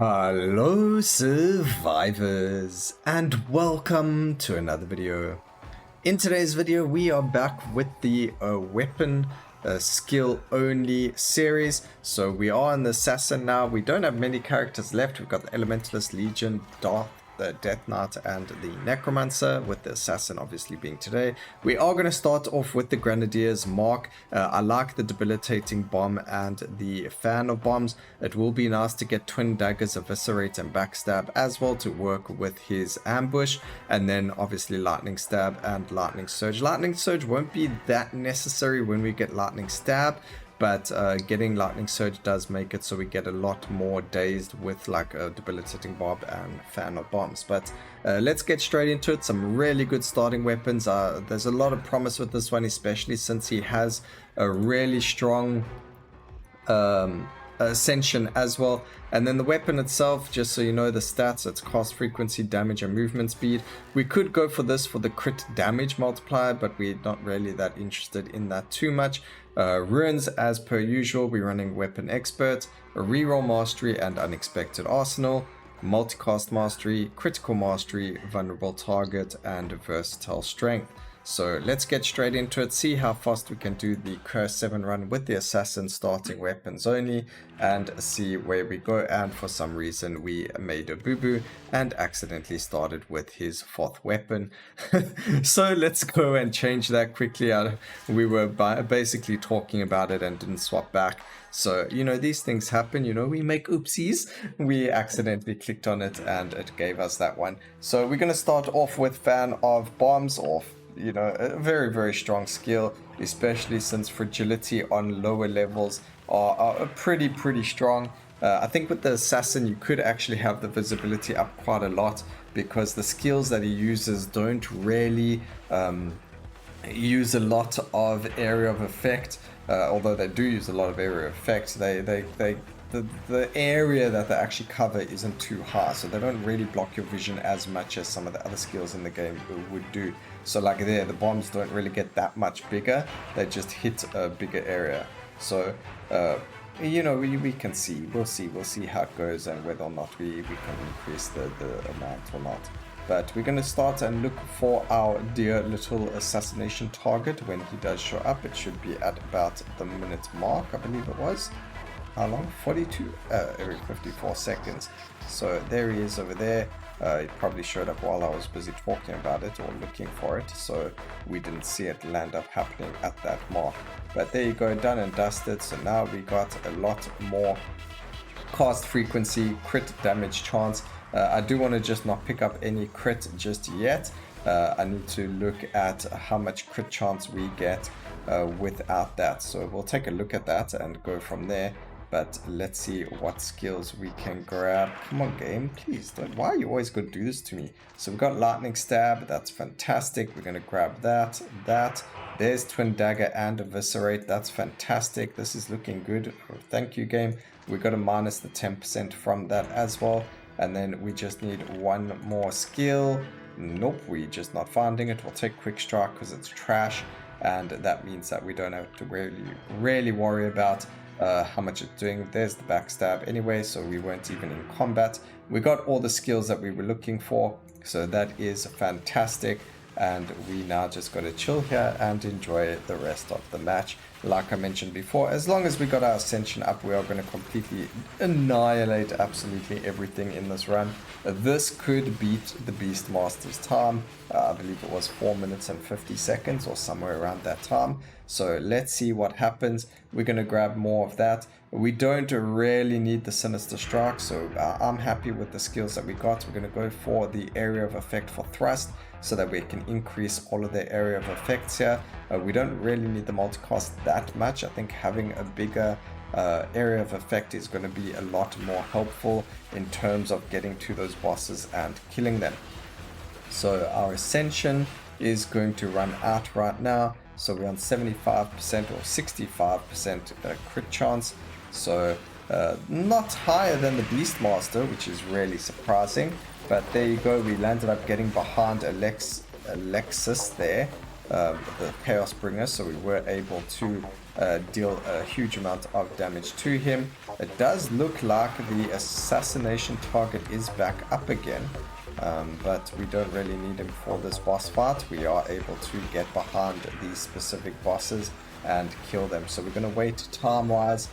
Hello survivors and welcome to another video. In today's video we are back with the weapon skill only series. So we are in the assassin now. We don't have many characters left. We've got the elementalist, legion, dark, the death knight and the necromancer, with the assassin obviously being today. We are going to start off with the grenadier's mark. I like the debilitating bomb and the fan of bombs. It will be nice to get twin daggers, eviscerate and backstab as well to work with his ambush, and then obviously lightning stab and lightning surge. Lightning surge won't be that necessary when we get lightning stab, but getting lightning surge does make it so we get a lot more dazed with like a debilitating bomb and fan of bombs. But let's get straight into it. Some really good starting weapons. There's a lot of promise with this one, especially since he has a really strong ascension as well. And then the weapon itself, just so you know the stats, it's cast frequency, damage and movement speed. We could go for this for the crit damage multiplier, but we're not really that interested in that too much. Ruins, as per usual, we're running weapon expert, a reroll mastery and unexpected arsenal, multicast mastery, critical mastery, vulnerable target and versatile strength. So let's get straight into it, see how fast we can do the Curse 7 run with the assassin starting weapons only, and see where we go. And for some reason we made a boo-boo and accidentally started with his 4th weapon. So let's go and change that quickly. We were basically talking about it and didn't swap back. So, you know, these things happen, you know, we make oopsies. We accidentally clicked on it and it gave us that one. So we're going to start off with fan of bombs, or you know, a very, very strong skill, especially since fragility on lower levels are pretty strong. I think with the assassin you could actually have the visibility up quite a lot, because the skills that he uses don't really use a lot of area of effect. Although they do use a lot of area of effect, the area that they actually cover isn't too high, so they don't really block your vision as much as some of the other skills in the game would do. So like there, the bombs don't really get that much bigger, they just hit a bigger area. So you know, we can see, we'll see how it goes and whether or not we can increase the amount or not. But we're going to start and look for our dear little assassination target. When he does show up, it should be at about the minute mark, I believe it was. How long? 42 every 54 seconds. So there he is over there. It probably showed up while I was busy talking about it or looking for it, so we didn't see it land up happening at that mark. But there you go, done and dusted. So now we got a lot more cast frequency, crit damage chance. I do want to just not pick up any crit just yet. I need to look at how much crit chance we get without that. So we'll take a look at that and go from there. But let's see what skills we can grab. Come on, game, please don't. Why are you always going to do this to me? So we've got lightning stab. That's fantastic. We're going to grab that. There's twin dagger and eviscerate. That's fantastic. This is looking good. Thank you, game. We got to minus the 10% from that as well. And then we just need one more skill. Nope, we're just not finding it. We'll take quick strike because it's trash. And that means that we don't have to really worry about how much it's doing. There's the backstab anyway, so we weren't even in combat. We got all the skills that we were looking for, so that is fantastic. And we now just got to chill here and enjoy the rest of the match. Like I mentioned before, as long as we got our ascension up, we are going to completely annihilate absolutely everything in this run. This could beat the Beastmaster's time. I believe it was 4 minutes and 50 seconds or somewhere around that time. So let's see what happens. We're going to grab more of that. We don't really need the Sinister Strike, so I'm happy with the skills that we got. We're going to go for the area of effect for thrust, so that we can increase all of the area of effects here. We don't really need the multicast that much. I think having a bigger area of effect is going to be a lot more helpful in terms of getting to those bosses and killing them. So our ascension is going to run out right now. So we're on 75% or 65% crit chance. So not higher than the Beastmaster, which is really surprising. But there you go, we landed up getting behind Alexis there, the Chaos Bringer, so we were able to deal a huge amount of damage to him. It does look like the assassination target is back up again, but we don't really need him for this boss fight. We are able to get behind these specific bosses and kill them. So we're going to wait time-wise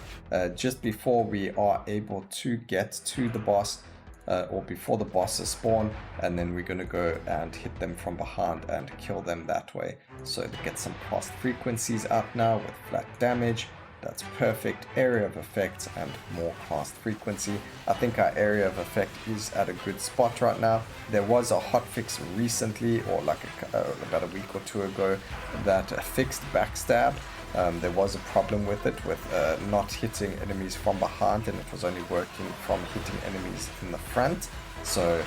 just before we are able to get to the boss, or before the bosses spawn, and then we're going to go and hit them from behind and kill them that way. So to get some cast frequencies up now with flat damage. That's perfect. Area of effect and more cast frequency. I think our area of effect is at a good spot right now. There was a hotfix recently, or like about a week or two ago, that fixed backstab. There was a problem with it, with not hitting enemies from behind, and it was only working from hitting enemies in the front. So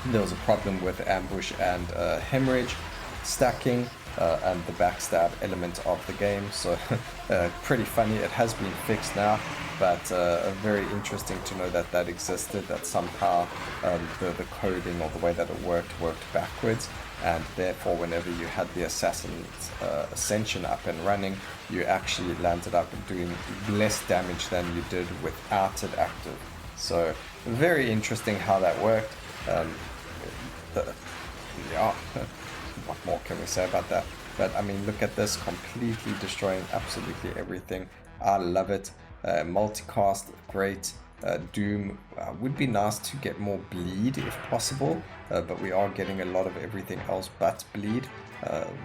there was a problem with ambush and hemorrhage stacking and the backstab element of the game. So pretty funny. It has been fixed now, but very interesting to know that that existed, that somehow the coding or the way that it worked backwards, and therefore whenever you had the assassin's ascension up and running, you actually landed up doing less damage than you did without it active. So very interesting how that worked. Yeah, what more can we say about that? But I mean, look at this, completely destroying absolutely everything. I love it. Multicast, great. Doom would be nice to get more bleed if possible, but we are getting a lot of everything else but bleed.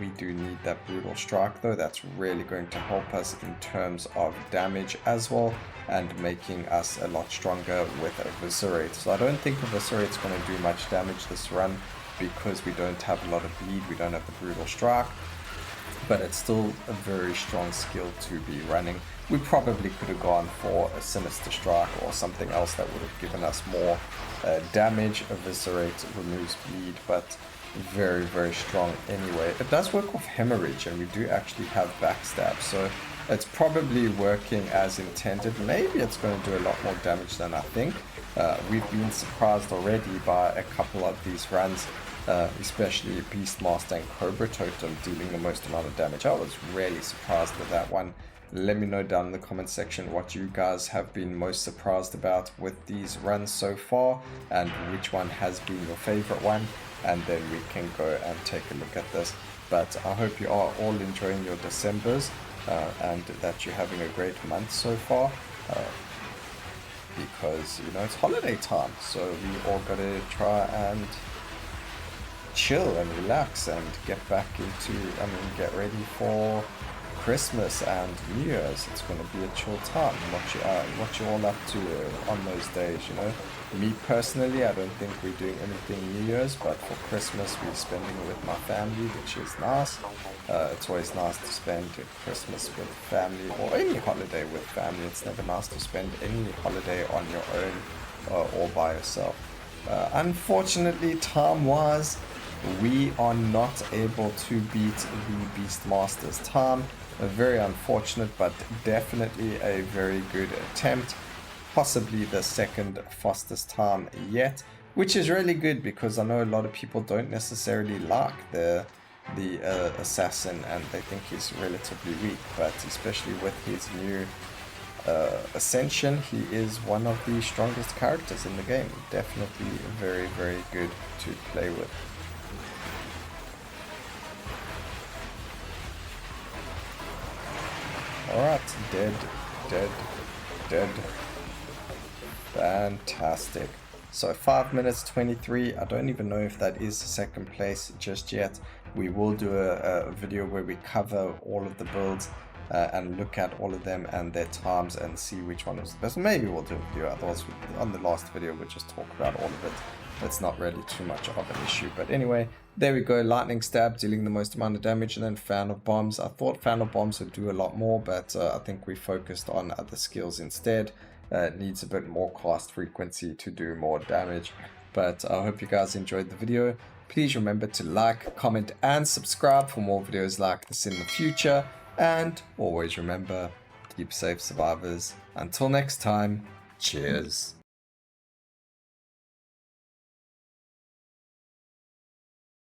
We do need that brutal strike though. That's really going to help us in terms of damage as well, and making us a lot stronger with Eviscerate. So I don't think Eviscerate's going to do much damage this run, because we don't have a lot of bleed, we don't have the brutal strike, but it's still a very strong skill to be running. We probably could have gone for a Sinister Strike or something else that would have given us more damage. Eviscerate removes bleed, but very, very strong anyway. It does work with hemorrhage, and we do actually have backstab, so it's probably working as intended. Maybe it's going to do a lot more damage than I think. We've been surprised already by a couple of these runs, especially Beastmaster and Cobra Totem dealing the most amount of damage. I was really surprised with that one. Let me know down in the comment section what you guys have been most surprised about with these runs so far, and which one has been your favorite one, and then we can go and take a look at this. But I hope you are all enjoying your Decembers, and that you're having a great month so far, because you know it's holiday time, so we all gotta try and chill and relax and get back into, get ready for Christmas and New Year's. It's going to be a chill time. What you all up to on those days, you know. Me personally, I don't think we're doing anything New Year's, but for Christmas we're spending it with my family, which is nice. It's always nice to spend Christmas with family, or any holiday with family. It's never nice to spend any holiday on your own or by yourself. Unfortunately, time-wise, we are not able to beat the Beastmaster's time. Very unfortunate, but definitely a very good attempt. Possibly the second fastest time yet, which is really good, because I know a lot of people don't necessarily like the assassin, and they think he's relatively weak, but especially with his new ascension, he is one of the strongest characters in the game. Definitely very, very good to play with. Alright, dead. Fantastic. So 5 minutes 23. I don't even know if that is second place just yet. We will do a video where we cover all of the builds and look at all of them and their times and see which one is the best. Maybe we'll do a video, otherwise on the last video we'll just talk about all of it. It's not really too much of an issue, but anyway, there we go. Lightning stab dealing the most amount of damage, and then fan of bombs. I thought fan of bombs would do a lot more, but I think we focused on other skills instead. It needs a bit more cast frequency to do more damage, but I hope you guys enjoyed the video. Please remember to like, comment and subscribe for more videos like this in the future, and always remember, keep safe survivors. Until next time, cheers.